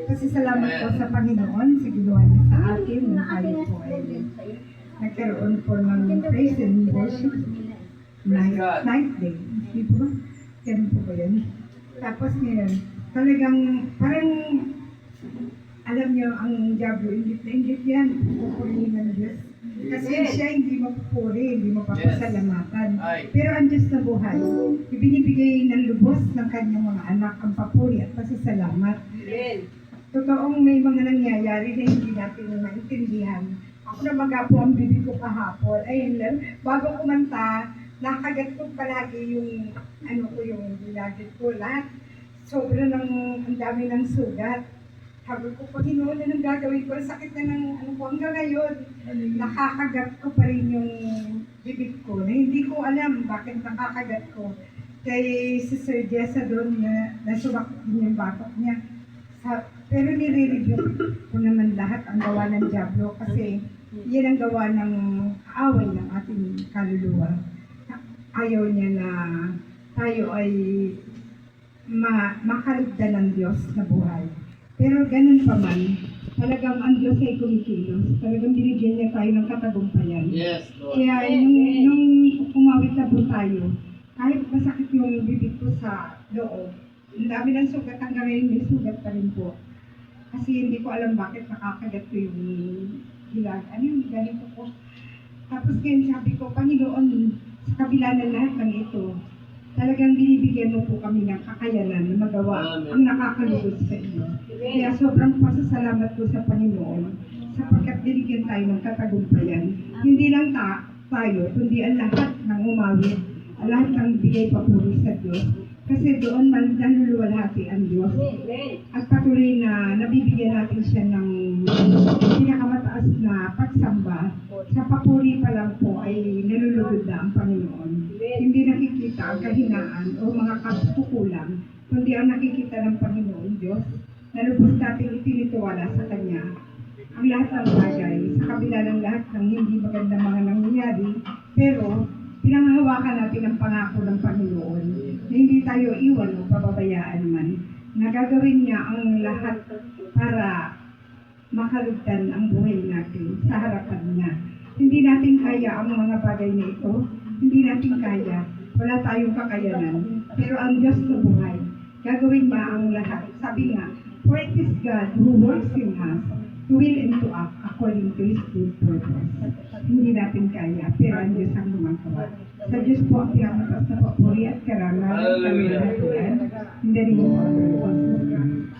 Kasi salamat po sa Panginoon sa ginawa niya sa atin na tayo po ay nagkaroon po ng praise and worship night day. Di po ba? Ganun po ba yun? Tapos ngayon, talagang parang alam niyo ang Diablo, ingit na ingit yan. Pupurihin ng Diyos. Kasi siya hindi mapupuri, hindi mapapasalamatan. Pero ang Diyos na buhay, ibinibigay ng lubos ng kanyang mga anak ang papuri at pasasalamat. Totoong may mga nangyayari na hindi natin maintindihan. Ako na magapo ang bibig ko kahapon. Ayun lang, bago kumanta, nakagat ko palagi yung, yung ginagit ko. Lahat, sobra ng, ang dami ng sugat. Sabi ko, Panginoon, anong gagawin ko? Ang sakit na ng, hanggang ngayon, nakakagat ko pa rin yung bibig ko. Na hindi ko alam bakit nakakagat ko. Kay si Sir Jessa doon na nasuwak din yung batok niya. Pero nire-review ko naman lahat ang gawa ng Diablo kasi yan ang gawa ng away ng ating kaluluwa. Ayaw niya na tayo ay makalugdan ng Diyos na buhay. Pero ganun pa man, talagang ang Diyos ay kumikilos. Talagang binigyan niya tayo ng katagumpayan. Yes, Lord. Kaya nung umawit na po tayo, kahit masakit yung bibig ko sa loob, ang dami ng sugat hanggang ngayon may sugat pa rin po. Kasi hindi ko alam bakit nakakagat ko yung hilag. Ganito po. Tapos ngayon sabi ko, Panginoon, sa kabila ng lahat ng ito, talagang binibigyan mo po kami ng kakayanan na magawa ang nakakalugod sa iyo. Kaya sobrang pasasalamat ko sa Panginoon sapagkat binigyan tayo ng katagumpayan. Hindi lang tayo, kundi ang lahat ng umawit, ang lahat ng bigay papuri sa Diyos. Kasi doon man naluluwalhati ang Diyos. At patuloy na nabibigyan natin siya ng pinakamataas na pagsamba. Sa papuri pa lang po ay nalulugod na ang Panginoon. Hindi nakikita ang kahinaan o mga kakukulang, kundi ang nakikita ng Panginoon Diyos na lubos natin itinitiwala sa Kanya. Ang lahat ng bagay, sa kabila ng lahat ng hindi magandang mga nangyayari, pero pinanghawakan natin ang pangako ng Panginoon na hindi tayo iwan o pababayaan man. Nagagawin niya ang lahat para makalugdan ang buhay natin sa harapan niya. Hindi natin kaya ang mga bagay na ito. Hindi natin kaya. Wala tayong kakayanan. Pero ang Diyos na buhay, gagawin niya ang lahat. Sabi nga, for it is God who works in us to will and to act according to His good purpose. Hindi natin kaya, pero ang Diyos ang gumagawa. Sa Diyos po ang pinakamatas na papuri at karangal. Hallelujah. In the name of our Lord Jesus Christ.